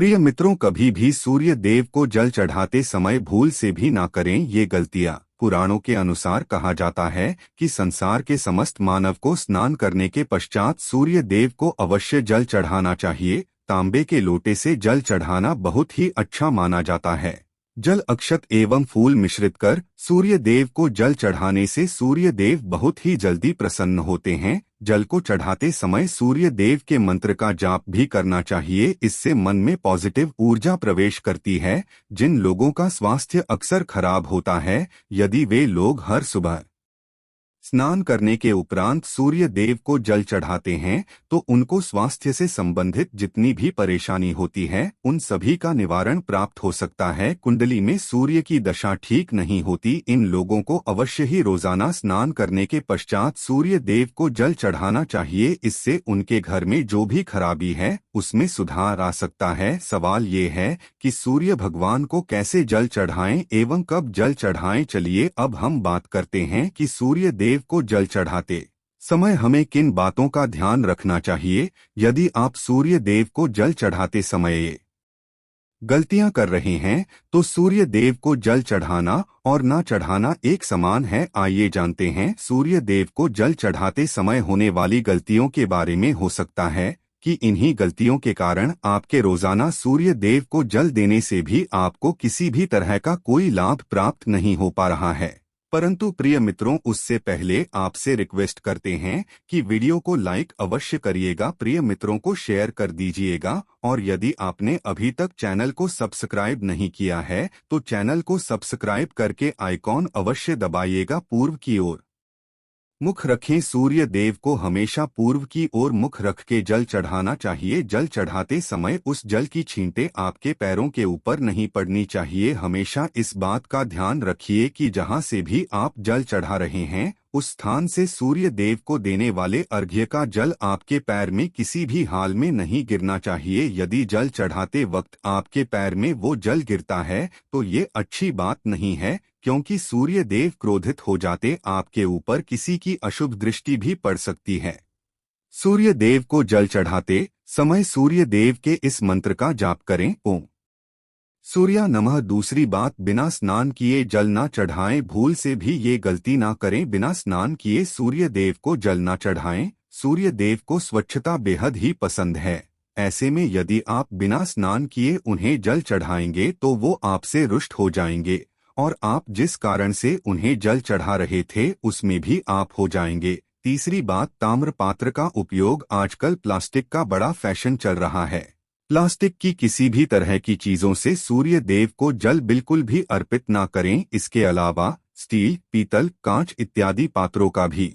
प्रिय मित्रों, कभी भी सूर्य देव को जल चढ़ाते समय भूल से भी ना करें ये गलतियां। पुराणों के अनुसार कहा जाता है कि संसार के समस्त मानव को स्नान करने के पश्चात सूर्य देव को अवश्य जल चढ़ाना चाहिए। तांबे के लोटे से जल चढ़ाना बहुत ही अच्छा माना जाता है। जल, अक्षत एवं फूल मिश्रित कर सूर्य देव को जल चढ़ाने से सूर्य देव बहुत ही जल्दी प्रसन्न होते हैं। जल को चढ़ाते समय सूर्य देव के मंत्र का जाप भी करना चाहिए। इससे मन में पॉजिटिव ऊर्जा प्रवेश करती है। जिन लोगों का स्वास्थ्य अक्सर खराब होता है, यदि वे लोग हर सुबह स्नान करने के उपरांत सूर्य देव को जल चढ़ाते हैं तो उनको स्वास्थ्य से संबंधित जितनी भी परेशानी होती है उन सभी का निवारण प्राप्त हो सकता है। कुंडली में सूर्य की दशा ठीक नहीं होती, इन लोगों को अवश्य ही रोजाना स्नान करने के पश्चात सूर्य देव को जल चढ़ाना चाहिए। इससे उनके घर में जो भी खराबी है उसमें सुधार आ सकता है। सवाल ये है कि सूर्य भगवान को कैसे जल चढ़ाएं एवं कब जल चढ़ाएं। चलिए अब हम बात करते हैं कि सूर्य देव को जल चढ़ाते समय हमें किन बातों का ध्यान रखना चाहिए। यदि आप सूर्य देव को जल चढ़ाते समय ये गलतियां कर रहे हैं तो सूर्य देव को जल चढ़ाना और ना चढ़ाना एक समान है। आइए जानते हैं सूर्य देव को जल चढ़ाते समय होने वाली गलतियों के बारे में। हो सकता है कि इन्हीं गलतियों के कारण आपके रोजाना सूर्य देव को जल देने से भी आपको किसी भी तरह का कोई लाभ प्राप्त नहीं हो पा रहा है। परंतु प्रिय मित्रों, उससे पहले आपसे रिक्वेस्ट करते हैं कि वीडियो को लाइक अवश्य करिएगा, प्रिय मित्रों को शेयर कर दीजिएगा और यदि आपने अभी तक चैनल को सब्सक्राइब नहीं किया है तो चैनल को सब्सक्राइब करके आइकॉन अवश्य दबाइएगा। पूर्व की ओर मुख रखें। सूर्य देव को हमेशा पूर्व की ओर मुख रख के जल चढ़ाना चाहिए। जल चढ़ाते समय उस जल की छींटे आपके पैरों के ऊपर नहीं पड़नी चाहिए। हमेशा इस बात का ध्यान रखिए कि जहां से भी आप जल चढ़ा रहे हैं उस स्थान से सूर्य देव को देने वाले अर्घ्य का जल आपके पैर में किसी भी हाल में नहीं गिरना चाहिए। यदि जल चढ़ाते वक्त आपके पैर में वो जल गिरता है तो ये अच्छी बात नहीं है, क्योंकि सूर्य देव क्रोधित हो जाते आपके ऊपर किसी की अशुभ दृष्टि भी पड़ सकती है। सूर्य देव को जल चढ़ाते समय सूर्य देव के इस मंत्र का जाप करें, ओम सूर्या नमः। दूसरी बात, बिना स्नान किए जल ना चढ़ाएं। भूल से भी ये गलती ना करें, बिना स्नान किए सूर्य देव को जल ना चढ़ाएं। सूर्य देव को स्वच्छता बेहद ही पसंद है। ऐसे में यदि आप बिना स्नान किए उन्हें जल चढ़ाएंगे तो वो आपसे रुष्ट हो जाएंगे और आप जिस कारण से उन्हें जल चढ़ा रहे थे उसमें भी आप हो जाएंगे। तीसरी बात, ताम्र पात्र का उपयोग। आजकल प्लास्टिक का बड़ा फैशन चल रहा है। प्लास्टिक की किसी भी तरह की चीजों से सूर्य देव को जल बिल्कुल भी अर्पित ना करें। इसके अलावा स्टील, पीतल, कांच इत्यादि पात्रों का भी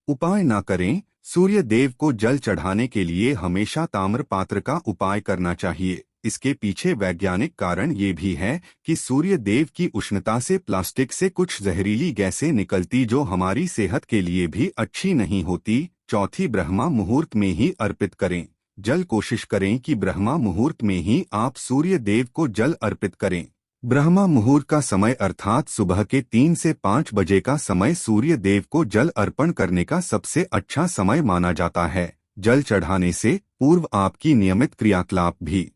उपाय ना करें। सूर्य देव को जल चढ़ाने के लिए हमेशा ताम्र पात्र का उपाय करना चाहिए। इसके पीछे वैज्ञानिक कारण ये भी है कि सूर्य देव की उष्णता से प्लास्टिक से कुछ जहरीली गैसें निकलती जो हमारी सेहत के लिए भी अच्छी नहीं होती। चौथी, ब्रह्मा मुहूर्त में ही अर्पित करें जल। कोशिश करें कि ब्रह्मा मुहूर्त में ही आप सूर्य देव को जल अर्पित करें। ब्रह्मा मुहूर्त का समय अर्थात सुबह के 3 से 5 बजे का समय सूर्य देव को जल अर्पण करने का सबसे अच्छा समय माना जाता है। जल चढ़ाने से पूर्व आपकी नियमित क्रियाकलाप भी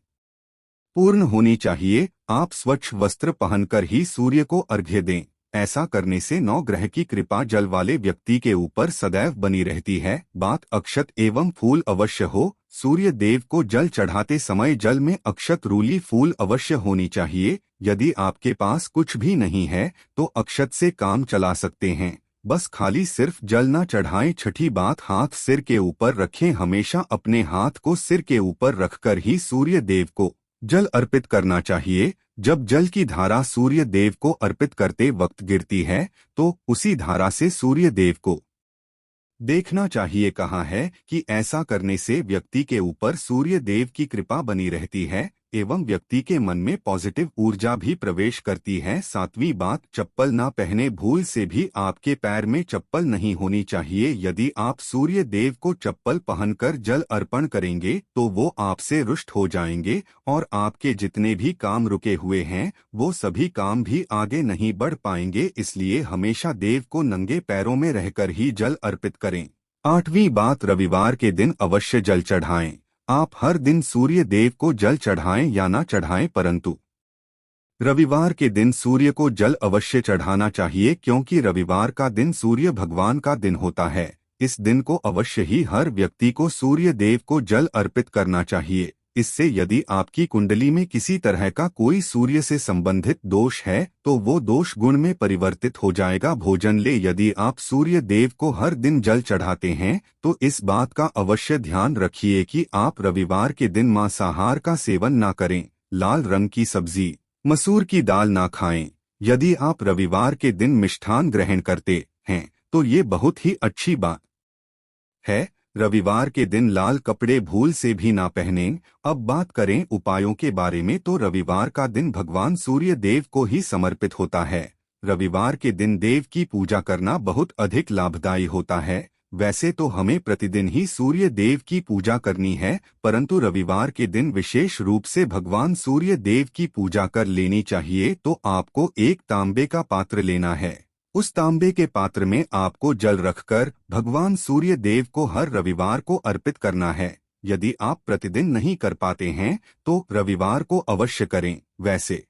पूर्ण होनी चाहिए। आप स्वच्छ वस्त्र पहनकर ही सूर्य को अर्घ्य दें। ऐसा करने से नवग्रह की कृपा जल वाले व्यक्ति के ऊपर सदैव बनी रहती है। बात, अक्षत एवं फूल अवश्य हो। सूर्य देव को जल चढ़ाते समय जल में अक्षत, रूली, फूल अवश्य होनी चाहिए। यदि आपके पास कुछ भी नहीं है तो अक्षत से काम चला सकते हैं, बस खाली सिर्फ जल ना चढ़ाएं। छठी बात, हाथ सिर के ऊपर रखें। हमेशा अपने हाथ को सिर के ऊपर रखकर ही सूर्य देव को जल अर्पित करना चाहिए। जब जल की धारा सूर्य देव को अर्पित करते वक्त गिरती है तो उसी धारा से सूर्य देव को देखना चाहिए। कहा है कि ऐसा करने से व्यक्ति के ऊपर सूर्य देव की कृपा बनी रहती है एवं व्यक्ति के मन में पॉजिटिव ऊर्जा भी प्रवेश करती है। सातवीं बात, चप्पल ना पहने। भूल से भी आपके पैर में चप्पल नहीं होनी चाहिए। यदि आप सूर्य देव को चप्पल पहनकर जल अर्पण करेंगे तो वो आपसे रुष्ट हो जाएंगे और आपके जितने भी काम रुके हुए हैं वो सभी काम भी आगे नहीं बढ़ पाएंगे। इसलिए हमेशा देव को नंगे पैरों में रहकर ही जल अर्पित करें। आठवीं बात, रविवार के दिन अवश्य जल चढ़ाएं। आप हर दिन सूर्य देव को जल चढ़ाएं या ना चढ़ाएं, परंतु रविवार के दिन सूर्य को जल अवश्य चढ़ाना चाहिए, क्योंकि रविवार का दिन सूर्य भगवान का दिन होता है। इस दिन को अवश्य ही हर व्यक्ति को सूर्य देव को जल अर्पित करना चाहिए। इससे यदि आपकी कुंडली में किसी तरह का कोई सूर्य से संबंधित दोष है तो वो दोष गुण में परिवर्तित हो जाएगा। भोजन ले, यदि आप सूर्य देव को हर दिन जल चढ़ाते हैं तो इस बात का अवश्य ध्यान रखिए कि आप रविवार के दिन मांसाहार का सेवन ना करें, लाल रंग की सब्जी, मसूर की दाल ना खाएं। यदि आप रविवार के दिन मिष्ठान ग्रहण करते हैं तो ये बहुत ही अच्छी बात है। रविवार के दिन लाल कपड़े भूल से भी ना पहनें। अब बात करें उपायों के बारे में, तो रविवार का दिन भगवान सूर्य देव को ही समर्पित होता है। रविवार के दिन देव की पूजा करना बहुत अधिक लाभदायी होता है। वैसे तो हमें प्रतिदिन ही सूर्य देव की पूजा करनी है, परंतु रविवार के दिन विशेष रूप से भगवान सूर्य देव की पूजा कर लेनी चाहिए। तो आपको एक तांबे का पात्र लेना है। उस तांबे के पात्र में आपको जल रखकर भगवान सूर्य देव को हर रविवार को अर्पित करना है। यदि आप प्रतिदिन नहीं कर पाते हैं तो रविवार को अवश्य करें। वैसे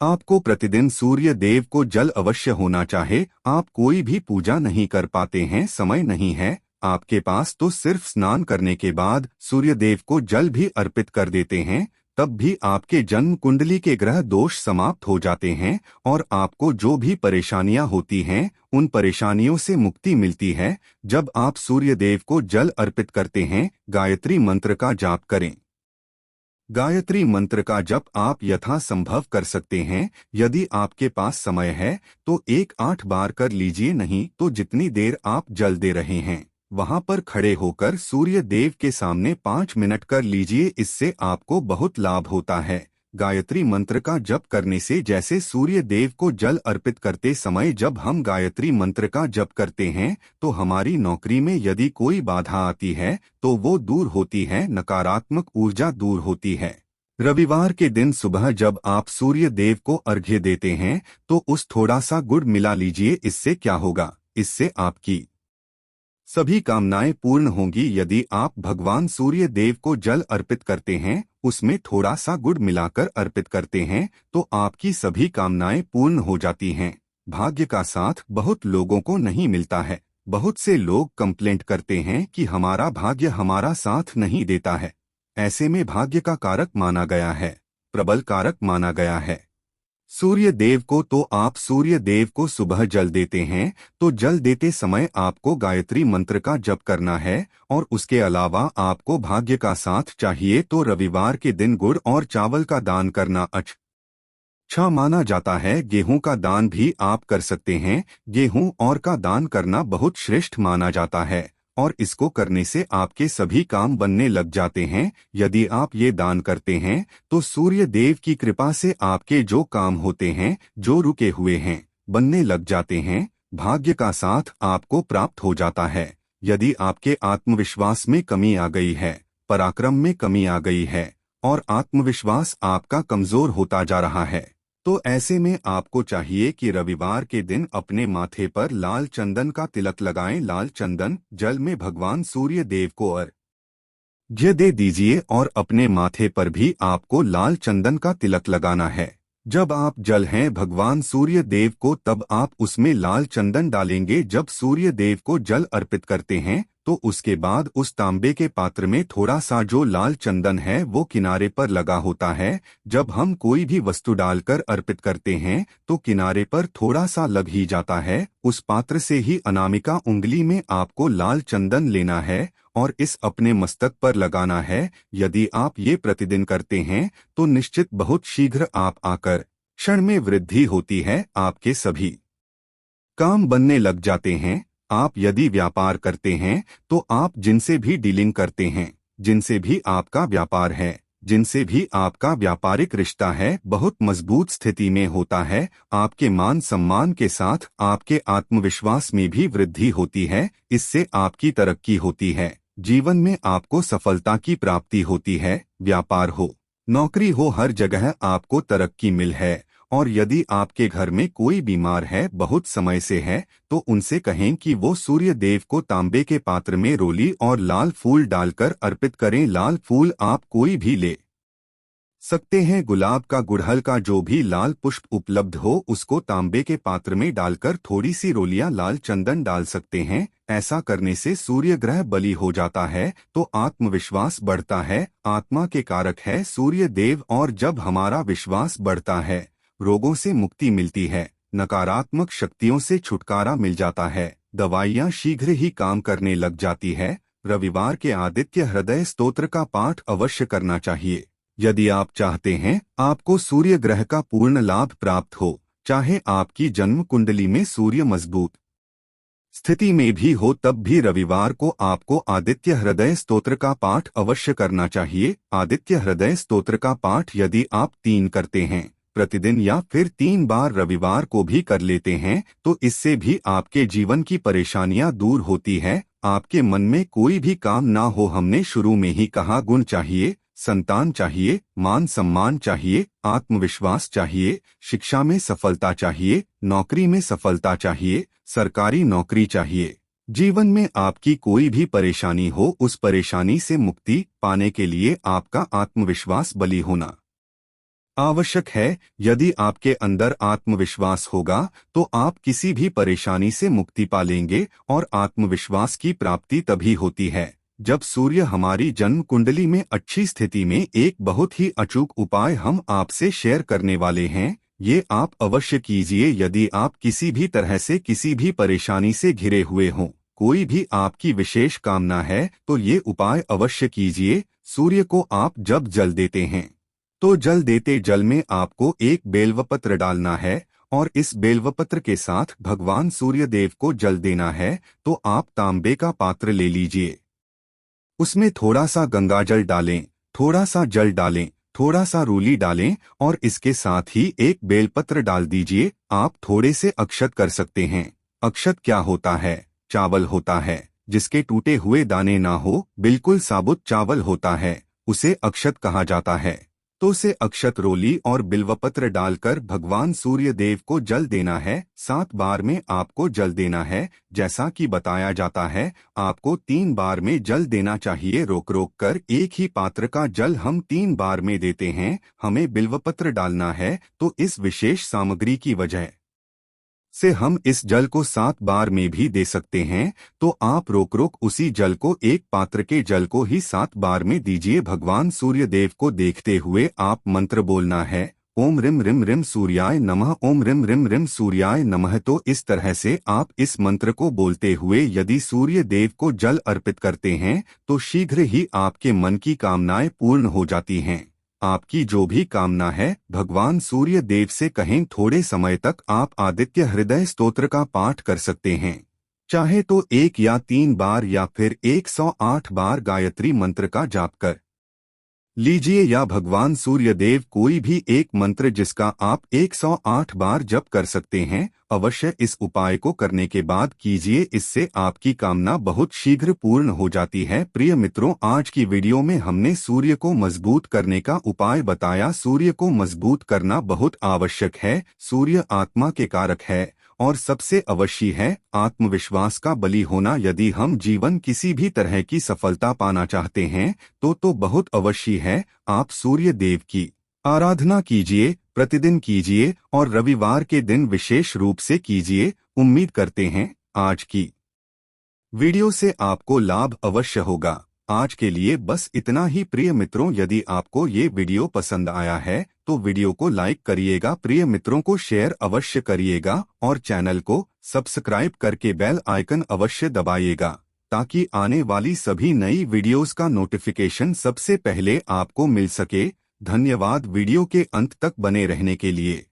आपको प्रतिदिन सूर्य देव को जल अवश्य होना चाहे। आप कोई भी पूजा नहीं कर पाते हैं, समय नहीं है आपके पास, तो सिर्फ स्नान करने के बाद सूर्य देव को जल भी अर्पित कर देते हैं, तब भी आपके जन्म कुंडली के ग्रह दोष समाप्त हो जाते हैं और आपको जो भी परेशानियां होती हैं उन परेशानियों से मुक्ति मिलती है। जब आप सूर्य देव को जल अर्पित करते हैं, गायत्री मंत्र का जाप करें। गायत्री मंत्र का जप आप यथासंभव कर सकते हैं। यदि आपके पास समय है तो 1-8 बार कर लीजिए, नहीं तो जितनी देर आप जल दे रहे हैं वहां पर खड़े होकर सूर्य देव के सामने 5 मिनट कर लीजिए। इससे आपको बहुत लाभ होता है। गायत्री मंत्र का जप करने से, जैसे सूर्य देव को जल अर्पित करते समय जब हम गायत्री मंत्र का जप करते हैं तो हमारी नौकरी में यदि कोई बाधा आती है तो वो दूर होती है, नकारात्मक ऊर्जा दूर होती है। रविवार के दिन सुबह जब आप सूर्य देव को अर्घ्य देते हैं तो उस थोड़ा सा गुड़ मिला लीजिए। इससे क्या होगा, इससे आपकी सभी कामनाएं पूर्ण होंगी। यदि आप भगवान सूर्य देव को जल अर्पित करते हैं, उसमें थोड़ा सा गुड़ मिलाकर अर्पित करते हैं, तो आपकी सभी कामनाएं पूर्ण हो जाती हैं। भाग्य का साथ बहुत लोगों को नहीं मिलता है। बहुत से लोग कंप्लेंट करते हैं कि हमारा भाग्य हमारा साथ नहीं देता है। ऐसे में भाग्य का कारक माना गया है, प्रबल कारक माना गया है सूर्य देव को। तो आप सूर्य देव को सुबह जल देते हैं तो जल देते समय आपको गायत्री मंत्र का जप करना है, और उसके अलावा आपको भाग्य का साथ चाहिए तो रविवार के दिन गुड़ और चावल का दान करना अच्छा माना जाता है। गेहूं का दान भी आप कर सकते हैं। गेहूं और का दान करना बहुत श्रेष्ठ माना जाता है और इसको करने से आपके सभी काम बनने लग जाते हैं। यदि आप ये दान करते हैं तो सूर्य देव की कृपा से आपके जो काम होते हैं, जो रुके हुए हैं, बनने लग जाते हैं। भाग्य का साथ आपको प्राप्त हो जाता है। यदि आपके आत्मविश्वास में कमी आ गई है, पराक्रम में कमी आ गई है और आत्मविश्वास आपका कमजोर होता जा रहा है, तो ऐसे में आपको चाहिए कि रविवार के दिन अपने माथे पर लाल चंदन का तिलक लगाएं। लाल चंदन जल में भगवान सूर्य देव को अर्घ्य दे दीजिए और अपने माथे पर भी आपको लाल चंदन का तिलक लगाना है। जब आप जल हैं भगवान सूर्य देव को, तब आप उसमें लाल चंदन डालेंगे। जब सूर्य देव को जल अर्पित करते हैं तो उसके बाद उस तांबे के पात्र में थोड़ा सा जो लाल चंदन है वो किनारे पर लगा होता है। जब हम कोई भी वस्तु डालकर अर्पित करते हैं तो किनारे पर थोड़ा सा लग ही जाता है। उस पात्र से ही अनामिका उंगली में आपको लाल चंदन लेना है और इस अपने मस्तक पर लगाना है। यदि आप ये प्रतिदिन करते हैं तो निश्चित बहुत शीघ्र आप आकर क्षण में वृद्धि होती है, आपके सभी काम बनने लग जाते हैं। आप यदि व्यापार करते हैं तो आप जिनसे भी डीलिंग करते हैं, जिनसे भी आपका व्यापार है, जिनसे भी आपका व्यापारिक रिश्ता है, बहुत मजबूत स्थिति में होता है। आपके मान सम्मान के साथ आपके आत्मविश्वास में भी वृद्धि होती है। इससे आपकी तरक्की होती है, जीवन में आपको सफलता की प्राप्ति होती है। व्यापार हो, नौकरी हो, हर जगह आपको तरक्की मिल है और यदि आपके घर में कोई बीमार है, बहुत समय से है, तो उनसे कहें कि वो सूर्य देव को तांबे के पात्र में रोली और लाल फूल डालकर अर्पित करें। लाल फूल आप कोई भी ले सकते हैं, गुलाब का, गुड़हल का, जो भी लाल पुष्प उपलब्ध हो उसको तांबे के पात्र में डालकर थोड़ी सी रोलियां लाल चंदन डाल सकते हैं। ऐसा करने से सूर्य ग्रह बली हो जाता है तो आत्मविश्वास बढ़ता है। आत्मा के कारक है सूर्य देव, और जब हमारा विश्वास बढ़ता है रोगों से मुक्ति मिलती है, नकारात्मक शक्तियों से छुटकारा मिल जाता है, दवाइयाँ शीघ्र ही काम करने लग जाती है। रविवार के आदित्य हृदय स्तोत्र का पाठ अवश्य करना चाहिए। यदि आप चाहते हैं आपको सूर्य ग्रह का पूर्ण लाभ प्राप्त हो, चाहे आपकी जन्म कुंडली में सूर्य मजबूत स्थिति में भी हो, तब भी रविवार को आपको आदित्य हृदय स्तोत्र का पाठ अवश्य करना चाहिए। आदित्य हृदय स्तोत्र का पाठ यदि आप 3 करते हैं प्रतिदिन या फिर 3 बार रविवार को भी कर लेते हैं तो इससे भी आपके जीवन की परेशानियां दूर होती है। आपके मन में कोई भी काम ना हो, हमने शुरू में ही कहा, गुण चाहिए, संतान चाहिए, मान सम्मान चाहिए, आत्मविश्वास चाहिए, शिक्षा में सफलता चाहिए, नौकरी में सफलता चाहिए, सरकारी नौकरी चाहिए। जीवन में आपकी कोई भी परेशानी हो, उस परेशानी से मुक्ति पाने के लिए आपका आत्मविश्वास बली होना आवश्यक है। यदि आपके अंदर आत्मविश्वास होगा तो आप किसी भी परेशानी से मुक्ति पालेंगे, और आत्मविश्वास की प्राप्ति तभी होती है जब सूर्य हमारी जन्म कुंडली में अच्छी स्थिति में। एक बहुत ही अचूक उपाय हम आपसे शेयर करने वाले हैं, ये आप अवश्य कीजिए। यदि आप किसी भी तरह से किसी भी परेशानी से घिरे हुए हों, कोई भी आपकी विशेष कामना है, तो ये उपाय अवश्य कीजिए। सूर्य को आप जब जल देते हैं तो जल देते जल में आपको एक बेलवपत्र डालना है, और इस बेलवपत्र के साथ भगवान सूर्य देव को जल देना है। तो आप तांबे का पात्र ले लीजिए, उसमें थोड़ा सा गंगाजल डालें, थोड़ा सा जल डालें, थोड़ा सा रूली डालें, और इसके साथ ही एक बेलपत्र डाल दीजिए। आप थोड़े से अक्षत कर सकते हैं। अक्षत क्या होता है? चावल होता है, जिसके टूटे हुए दाने ना हो, बिल्कुल साबुत चावल होता है, उसे अक्षत कहा जाता है। तो से अक्षत, रोली और बिल्वपत्र डालकर भगवान सूर्य देव को जल देना है। 7 बार में आपको जल देना है। जैसा कि बताया जाता है, आपको 3 बार में जल देना चाहिए, रोक रोक कर। एक ही पात्र का जल हम 3 बार में देते हैं। हमें बिल्वपत्र डालना है, तो इस विशेष सामग्री की वजह से हम इस जल को 7 बार में भी दे सकते हैं। तो आप रोक रोक उसी जल को, एक पात्र के जल को ही 7 बार में दीजिए। भगवान सूर्य देव को देखते हुए आप मंत्र बोलना है, ओम रिम रिम रिम सूर्याय नमः, ओम रिम रिम रिम सूर्याय नमः। तो इस तरह से आप इस मंत्र को बोलते हुए यदि सूर्य देव को जल अर्पित करते हैं तो शीघ्र ही आपके मन की कामनाएं पूर्ण हो जाती हैं। आपकी जो भी कामना है भगवान सूर्य देव से कहें। थोड़े समय तक आप आदित्य हृदय स्तोत्र का पाठ कर सकते हैं, चाहे तो 1 या 3 बार या फिर 108 बार गायत्री मंत्र का जाप कर लीजिए, या भगवान सूर्य देव कोई भी एक मंत्र जिसका आप 108 बार जप कर सकते हैं। अवश्य इस उपाय को करने के बाद कीजिए, इससे आपकी कामना बहुत शीघ्र पूर्ण हो जाती है। प्रिय मित्रों, आज की वीडियो में हमने सूर्य को मजबूत करने का उपाय बताया। सूर्य को मजबूत करना बहुत आवश्यक है। सूर्य आत्मा के कारक है और सबसे अवश्य है आत्मविश्वास का बली होना। यदि हम जीवन किसी भी तरह की सफलता पाना चाहते हैं तो बहुत अवश्य है आप सूर्य देव की आराधना कीजिए, प्रतिदिन कीजिए, और रविवार के दिन विशेष रूप से कीजिए। उम्मीद करते हैं आज की वीडियो से आपको लाभ अवश्य होगा। आज के लिए बस इतना ही। प्रिय मित्रों, यदि आपको ये वीडियो पसंद आया है तो वीडियो को लाइक करिएगा, प्रिय मित्रों को शेयर अवश्य करिएगा, और चैनल को सब्सक्राइब करके बेल आइकन अवश्य दबाइएगा, ताकि आने वाली सभी नई वीडियोस का नोटिफिकेशन सबसे पहले आपको मिल सके। धन्यवाद वीडियो के अंत तक बने रहने के लिए।